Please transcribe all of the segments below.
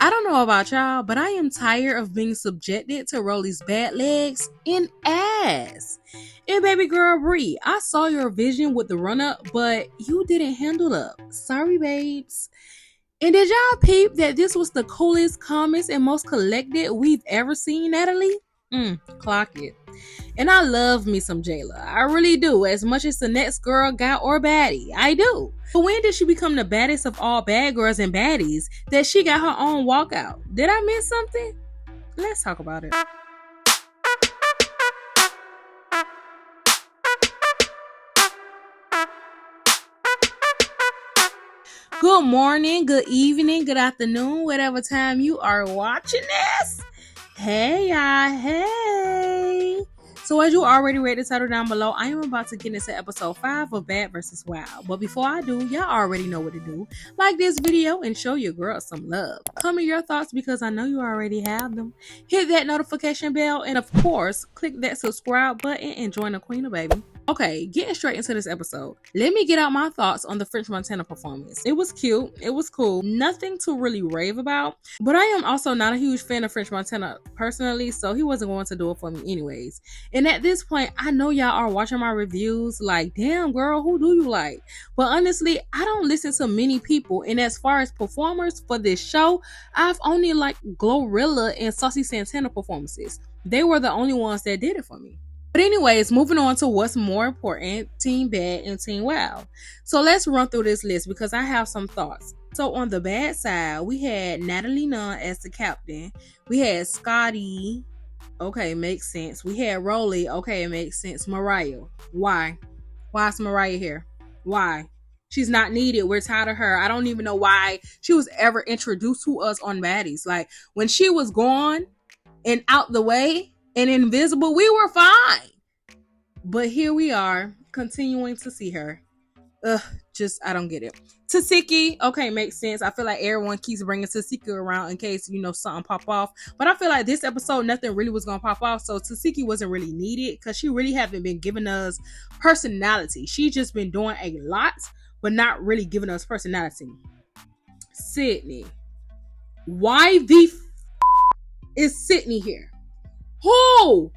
I don't know about y'all, but I am tired of being subjected to Rolly's bad legs and ass. And baby girl Bree, I saw your vision with the run up, but you didn't handle up. Sorry, babes. And did y'all peep that this was the coolest, calmest, and most collected we've ever seen, Natalie? Clock it. And I love me some Jayla. I really do. As much as the next girl, guy, or baddie. I do. But when did she become the baddest of all bad girls and baddies that she got her own walkout? Did I miss something? Let's talk about it. Good morning, good evening, good afternoon, whatever time you are watching this. Hey y'all, hey. So as you already read the title down below, I am about to get into episode 5 of Bad vs. Wild. But before I do, y'all already know what to do. Like this video and show your girl some love. Comment your thoughts because I know you already have them. Hit that notification bell and of course, click that subscribe button and join the queen of baby. Okay, getting straight into this episode. Let me get out my thoughts on the French Montana performance. It was cute. It was cool. Nothing to really rave about. But I am also not a huge fan of French Montana personally, so he wasn't going to do it for me anyways. And at this point, I know y'all are watching my reviews like, damn girl, who do you like? But honestly, I don't listen to many people. And as far as performers for this show, I've only liked Glorilla and Saucy Santana performances. They were the only ones that did it for me. But anyways, moving on to what's more important, Team Bad and Team Wild. So let's run through this list because I have some thoughts. So on the bad side, we had Natalie Nunn as the captain. We had Scotty. Okay, makes sense. We had Rolly. Okay, it makes sense. Mariah. Why? Why is Mariah here? Why? She's not needed. We're tired of her. I don't even know why she was ever introduced to us on Baddies. Like when she was gone and out the way and invisible, we were fine. But here we are, continuing to see her. I don't get it. Tasiki, okay, makes sense. I feel like everyone keeps bringing Tasiki around in case, something pop off. But I feel like this episode, nothing really was going to pop off. So Tasiki wasn't really needed because she really haven't been giving us personality. She's just been doing a lot, but not really giving us personality. Sydney. Why the is Sydney here? Who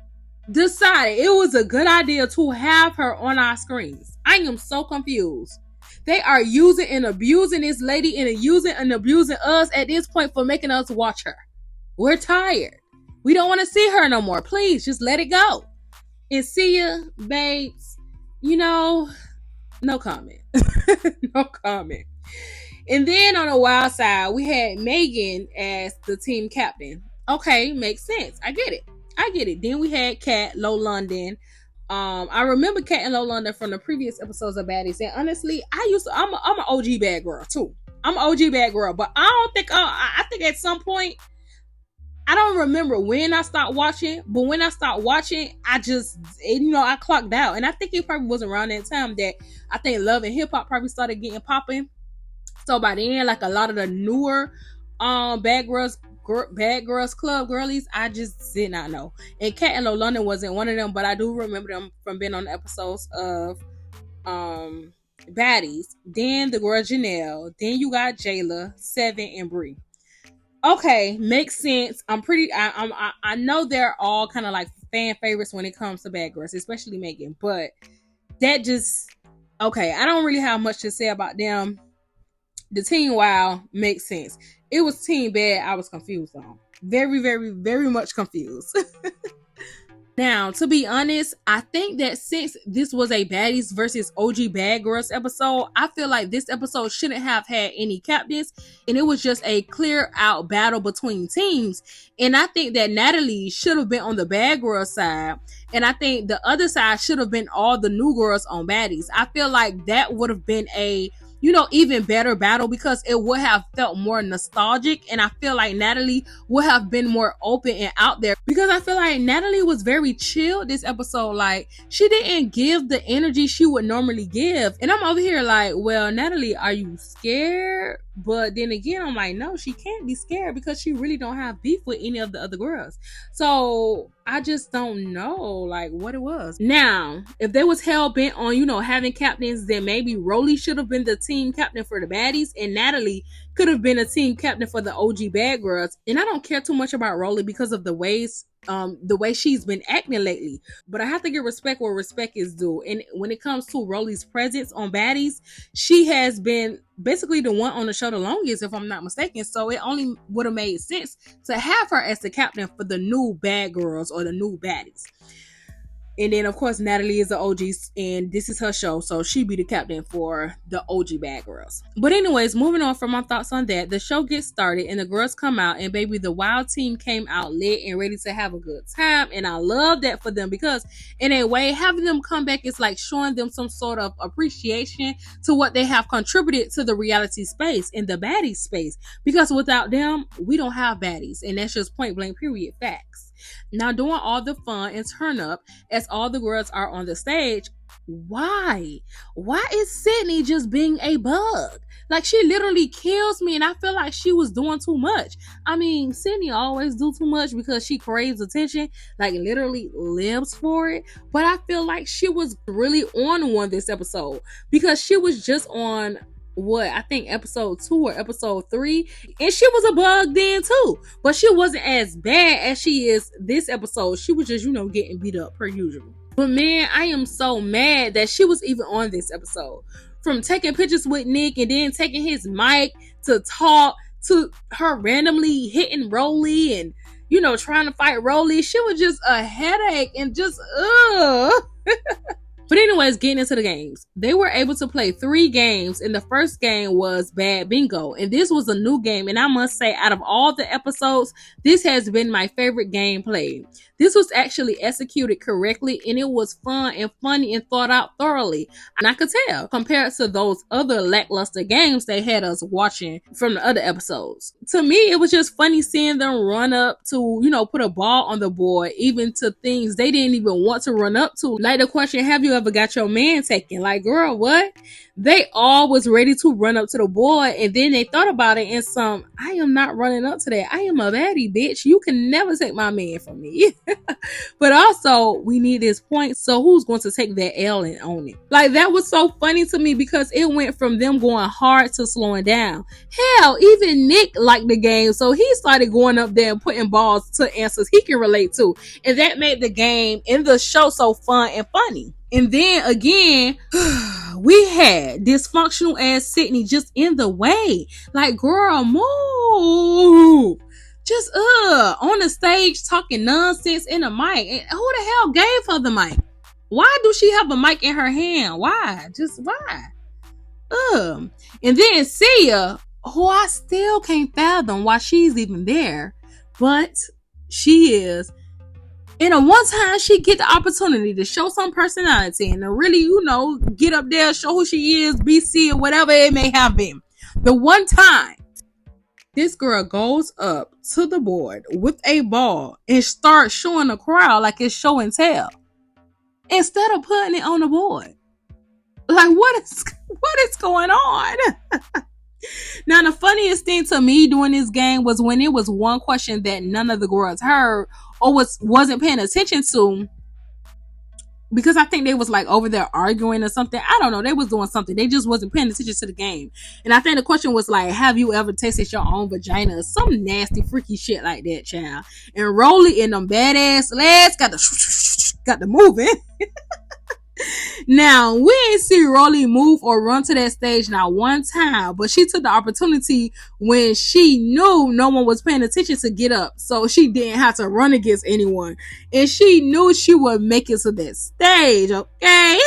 decided it was a good idea to have her on our screens? I am so confused. They are using and abusing this lady and using and abusing us at this point for making us watch her. We're tired. We don't want to see her no more. Please, just let it go. And see ya, babes. No comment. No comment. And then on the wild side, we had Megan as the team captain. Okay, makes sense. I get it. Then we had Kat, Low London. I remember Kat and Low London from the previous episodes of Baddies. And honestly, I'm an OG bad girl too. I'm an OG bad girl, but I think at some point, I don't remember when I stopped watching, but when I stopped watching, I clocked out. And I think it probably was around that time that I think Love and Hip Hop probably started getting popping. So by then, like a lot of the newer Bad Girls Club girlies, I just did not know. And Kat and Low London wasn't one of them, but I do remember them from being on the episodes of Baddies. Then the girl Janelle. Then you got Jayla, Seven, and Bree. Okay, makes sense. I know they're all kind of like fan favorites when it comes to Bad Girls, especially Megan. But that okay. I don't really have much to say about them. The Team Wild makes sense. It was Team Bad I was confused on. Very, very, very much confused. Now, to be honest, I think that since this was a Baddies versus OG Bad Girls episode, I feel like this episode shouldn't have had any captains, and it was just a clear out battle between teams. And I think that Natalie should have been on the Bad Girls side, and I think the other side should have been all the new girls on Baddies. I feel like that would have been a even better battle because it would have felt more nostalgic, and I feel like Natalie would have been more open and out there because I feel like Natalie was very chill this episode. Like, she didn't give the energy she would normally give, and I'm over here like, well, Natalie, are you scared? But then again, I'm like, no, she can't be scared because she really don't have beef with any of the other girls. So I just don't know like what it was. Now, if they was hell bent on, having captains, then maybe Rolly should have been the team captain for the baddies, and Natalie could have been a team captain for the OG bad girls. And I don't care too much about Rolly because of the way she's been acting lately. But I have to give respect where respect is due. And when it comes to Rolly's presence on baddies, she has been basically the one on the show the longest, if I'm not mistaken. So it only would have made sense to have her as the captain for the new bad girls or the new baddies. And then, of course, Natalie is the OG, and this is her show, so she be the captain for the OG bad girls. But anyways, moving on from my thoughts on that, the show gets started, and the girls come out, and baby, the wild team came out lit and ready to have a good time, and I love that for them, because in a way, having them come back is like showing them some sort of appreciation to what they have contributed to the reality space and the baddie space, because without them, we don't have baddies, and that's just point blank period facts. Now, doing all the fun and turn up as all the girls are on the stage, why is Sydney just being a bug? Like, she literally kills me, and I feel like she was doing too much. I mean, Sydney always do too much because she craves attention, like literally lives for it. But I feel like she was really on one this episode, because she was just on I think episode 2 or episode 3, and she was a bug then too, but she wasn't as bad as she is this episode. She was just getting beat up per usual. But man, I am so mad that she was even on this episode. From taking pictures with Nick and then taking his mic to talk, to her randomly hitting Rolly and trying to fight Rolly. She was just a headache and just But anyways, getting into the games. They were able to play 3 games, and the first game was Bad Bingo. And this was a new game, and I must say, out of all the episodes, this has been my favorite game played. This was actually executed correctly, and it was fun and funny and thought out thoroughly. And I could tell, compared to those other lackluster games they had us watching from the other episodes. To me, it was just funny seeing them run up to, put a ball on the board, even to things they didn't even want to run up to. Like the question, have you ever got your man taken? Like, girl, what? They all was ready to run up to the board, and then they thought about it in some, I am not running up to that. I am a baddie, bitch. You can never take my man from me. But also, we need this point, so who's going to take that L and own it? Like, that was so funny to me, because it went from them going hard to slowing down. Hell, even Nick liked the game, so he started going up there and putting balls to answers he can relate to, and that made the game and the show so fun and funny. And then again, we had dysfunctional ass Sydney just in the way. Like, girl, move. Just on the stage talking nonsense in a mic. And who the hell gave her the mic? Why do she have a mic in her hand? Why? Just why? And then Sia, who I still can't fathom why she's even there, but she is. And one time she get the opportunity to show some personality and to really, get up there, show who she is, be Sia, whatever it may have been. The one time this girl goes up to the board with a ball and starts showing the crowd like it's show and tell, instead of putting it on the board. Like, what is going on? Now, the funniest thing to me during this game was when it was one question that none of the girls heard or wasn't paying attention to, because I think they was like over there arguing or something. I don't know. They was doing something. They just wasn't paying attention to the game. And I think the question was like, have you ever tasted your own vagina? Or some nasty, freaky shit like that, child. And Rolly and them badass legs got the moving. Now, we ain't see Rolly move or run to that stage not one time, but she took the opportunity when she knew no one was paying attention to get up, so she didn't have to run against anyone, and she knew she would make it to that stage, okay?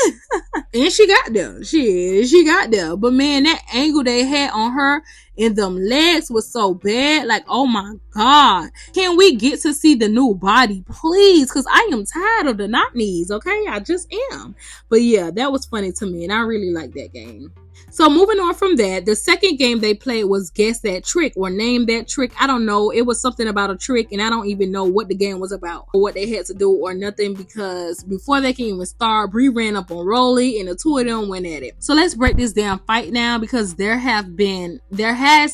And she got there. She got there. But man, that angle they had on her and them legs was so bad. Like, oh my God. Can we get to see the new body, please? Because I am tired of the knock knees, okay? I just am. But yeah, that was funny to me, and I really like that game. So moving on from that, the second game they played was Guess That Trick or Name That Trick. I don't know. It was something about a trick, and I don't even know what the game was about or what they had to do or nothing, because before they can even start, Bree ran up on Rolly and the two of them went at it. So let's break this damn fight now, because there has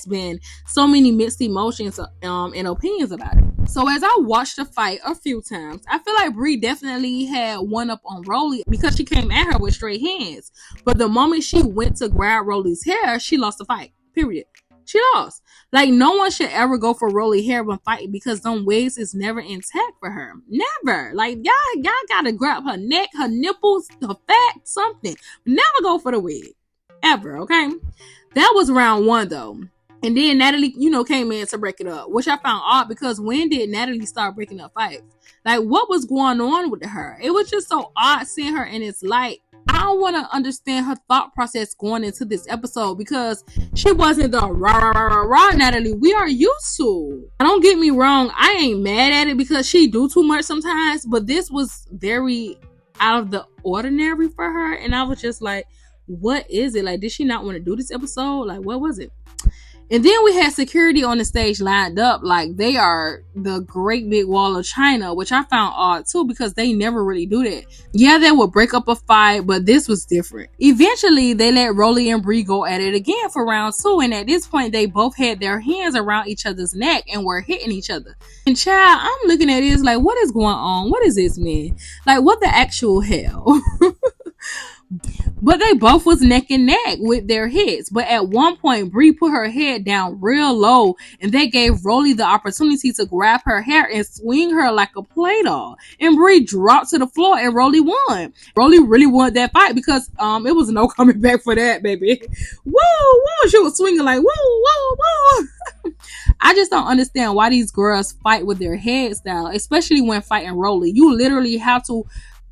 been so many mixed emotions and opinions about it. So as I watched the fight a few times, I feel like Bree definitely had one up on Rolly because she came at her with straight hands. But the moment she went to grab Rolly's hair, she lost the fight. Period. She lost. Like, no one should ever go for Rolly hair when fighting, because them wigs is never intact for her. Never. Like, y'all gotta grab her neck, her nipples, her fat, something. Never go for the wig. Ever, okay? That was round one, though. And then Natalie, came in to break it up, which I found odd, because when did Natalie start breaking up fights? Like, what was going on with her? It was just so odd seeing her in this light. I don't want to understand her thought process going into this episode, because she wasn't the rah Natalie we are used to. Don't get me wrong, I ain't mad at it because she do too much sometimes, but this was very out of the ordinary for her, and I was just like, what is it? Like, did she not want to do this episode? Like, what was it? And then we had security on the stage lined up like they are the Great Big Wall of China, which I found odd too, because they never really do that. Yeah, they would break up a fight, but this was different. Eventually, they let Rolly and Bree go at it again for round two, and at this point, they both had their hands around each other's neck and were hitting each other. And child, I'm looking at this like, what is going on? What is this, man? Like, what the actual hell? But they both was neck and neck with their heads. But at one point, Bree put her head down real low, and they gave Rolly the opportunity to grab her hair and swing her like a play doll. And Bree dropped to the floor, and Rolly won. Rolly really won that fight, because it was no coming back for that, baby. Woo, woo! She was swinging like woo, woo, woo. I just don't understand why these girls fight with their heads down, especially when fighting Rolly. You literally have to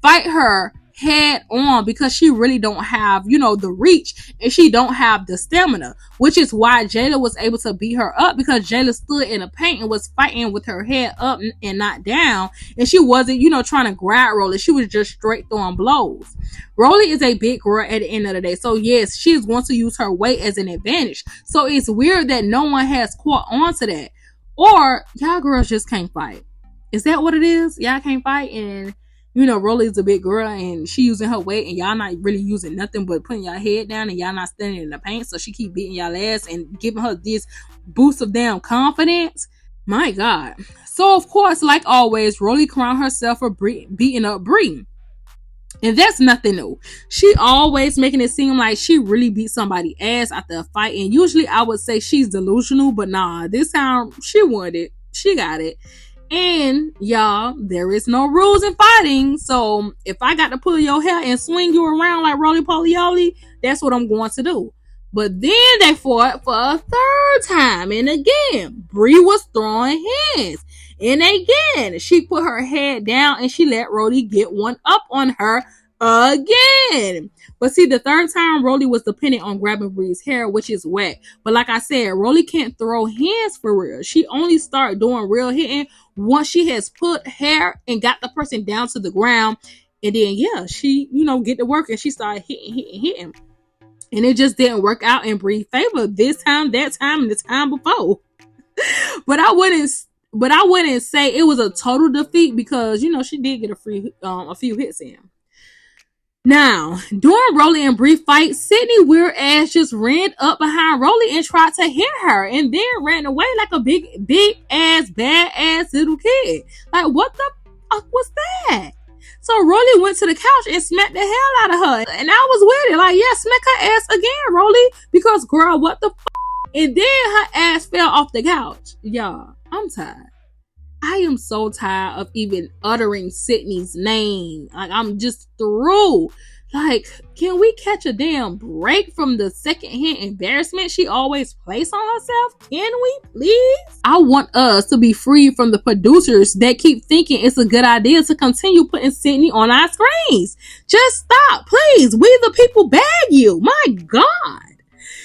fight her head on, because she really don't have, the reach, and she don't have the stamina, which is why Jayla was able to beat her up, because Jayla stood in the paint and was fighting with her head up and not down, and she wasn't, trying to grab Rolly. She was just straight throwing blows. Rolly is a big girl at the end of the day, so yes, she is going to use her weight as an advantage. So it's weird that no one has caught on to that, or y'all girls just can't fight. Is that what it is? Y'all can't fight, and Rolly's a big girl and she using her weight, and y'all not really using nothing but putting y'all head down, and y'all not standing in the paint, so she keep beating y'all ass and giving her this boost of damn confidence. My God. So of course, like always, Rolly crowned herself for beating up Bree. And that's nothing new. She always making it seem like she really beat somebody ass after a fight, and usually I would say she's delusional, but nah, this time she won it. She got it. And y'all, there is no rules in fighting. So if I got to pull your hair and swing you around like Roly Poly, that's what I'm going to do. But then they fought for a third time, and again, Bree was throwing hands. And again, she put her head down and she let Rolly get one up on her again. But see, the third time, Rolly was dependent on grabbing Bree's hair, which is wet. But like I said, Rolly can't throw hands for real. She only start doing real hitting once she has put hair and got the person down to the ground. And then, yeah, she, get to work, and she started hitting. And it just didn't work out in Bree's favor this time, that time, and the time before. But I wouldn't say it was a total defeat, because, she did get a few hits in. Now, during Rolly and Bree fight, Sydney weird ass just ran up behind Rolly and tried to hit her, and then ran away like a big ass, bad ass little kid. Like, what the fuck was that? So Rolly went to the couch and smacked the hell out of her, and I was with it. Like, yeah, smack her ass again, Rolly, because girl, what the fuck? And then her ass fell off the couch. Y'all, I'm tired. I am so tired of even uttering Sydney's name. Like, I'm just through. Like, can we catch a damn break from the secondhand embarrassment she always places on herself? Can we, please? I want us to be free from the producers that keep thinking it's a good idea to continue putting Sydney on our screens. Just stop, please. We the people beg you. My God.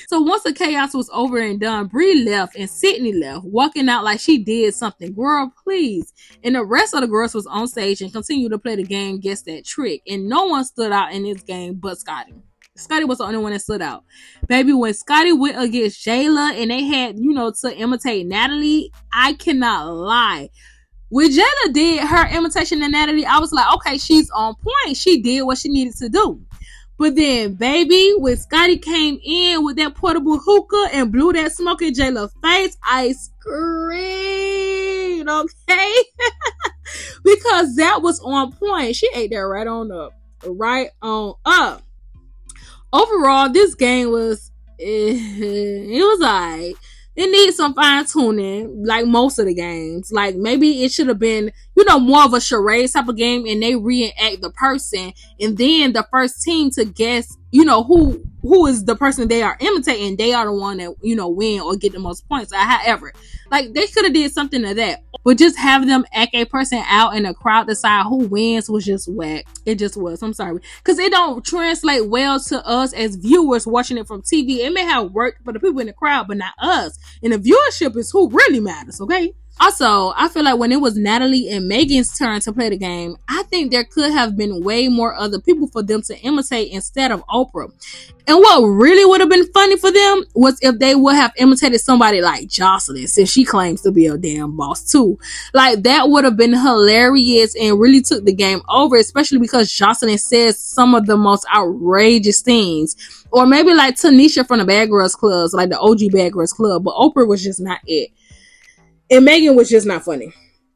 So once the chaos was over and done, Bree left and Sydney left, walking out like she did something. Girl, please. And the rest of the girls was on stage and continued to play the game Guess That Trick. And no one stood out in this game but Scotty. Scotty was the only one that stood out. Baby, when Scotty went against Jayla and they had, to imitate Natalie, I cannot lie. When Jayla did her imitation of Natalie, I was like, okay, she's on point. She did what she needed to do. But then, baby, when Scotty came in with that portable hookah and blew that smoke in Jayla's face, I screamed, okay? Because that was on point. She ate that right on up. Right on up. Overall, this game was, it was alright. It needs some fine tuning, like most of the games. Like maybe it should have been, more of a charade type of game, and they reenact the person, and then the first team to guess, who is the person they are imitating. They are the one that win or get the most points. However, like they could have did something to that, but just have them act a person out and the crowd decide who wins was just whack. It just was. I'm sorry, because it don't translate well to us as viewers watching it from TV. It may have worked for the people in the crowd, but not us. And the viewership is who really matters. Okay. Also, I feel like when it was Natalie and Megan's turn to play the game, I think there could have been way more other people for them to imitate instead of Oprah. And what really would have been funny for them was if they would have imitated somebody like Jocelyn, since she claims to be a damn boss too. Like that would have been hilarious and really took the game over, especially because Jocelyn says some of the most outrageous things. Or maybe like Tanisha from the Bad Girls Club, like the OG Bad Girls Club, but Oprah was just not it. And Megan was just not funny.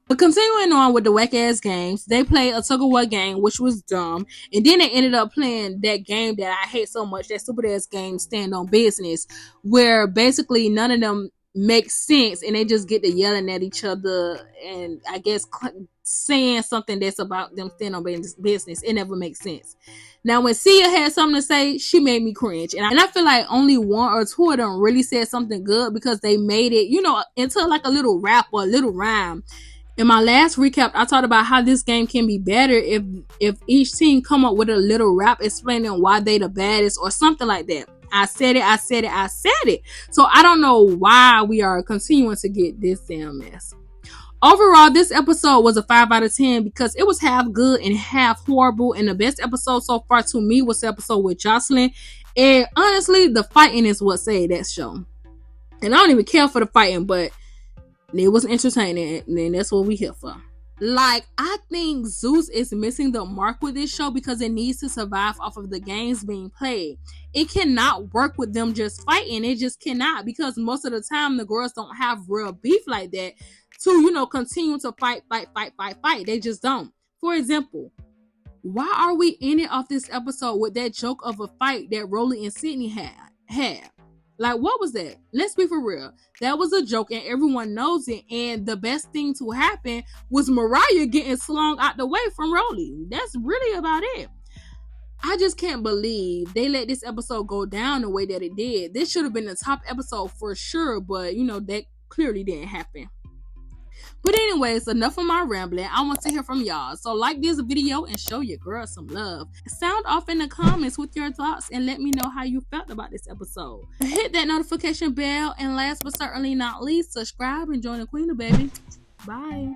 But continuing on with the whack ass games, they played a tug of war game, which was dumb. And then they ended up playing that game that I hate so much, that stupid ass game, Stand on Business, where basically none of them make sense and they just get to yelling at each other and I guess saying something that's about them stand on business. It never makes sense. Now, when Sia had something to say, she made me cringe. And I feel like only one or two of them really said something good because they made it, into like a little rap or a little rhyme. In my last recap, I talked about how this game can be better if each team come up with a little rap explaining why they the baddest or something like that. I said it. So I don't know why we are continuing to get this damn mess. Overall, this episode was a 5 out of 10 because it was half good and half horrible. And the best episode so far to me was the episode with Jocelyn. And honestly, the fighting is what saved that show. And I don't even care for the fighting, but it was entertaining. And that's what we here for. Like, I think Zeus is missing the mark with this show because it needs to survive off of the games being played. It cannot work with them just fighting. It just cannot, because most of the time the girls don't have real beef like that to, continue to fight. They just don't. For example, why are we in it off this episode with that joke of a fight that Rolly and Sydney had? Like, what was that? Let's be for real. That was a joke and everyone knows it. And the best thing to happen was Mariah getting slung out the way from Rolly. That's really about it. I just can't believe they let this episode go down the way that it did. This should have been the top episode for sure, but that clearly didn't happen. But anyways, enough of my rambling. I want to hear from y'all. So like this video and show your girl some love. Sound off in the comments with your thoughts and let me know how you felt about this episode. Hit that notification bell, and last but certainly not least, subscribe and join the Queen, baby. Bye.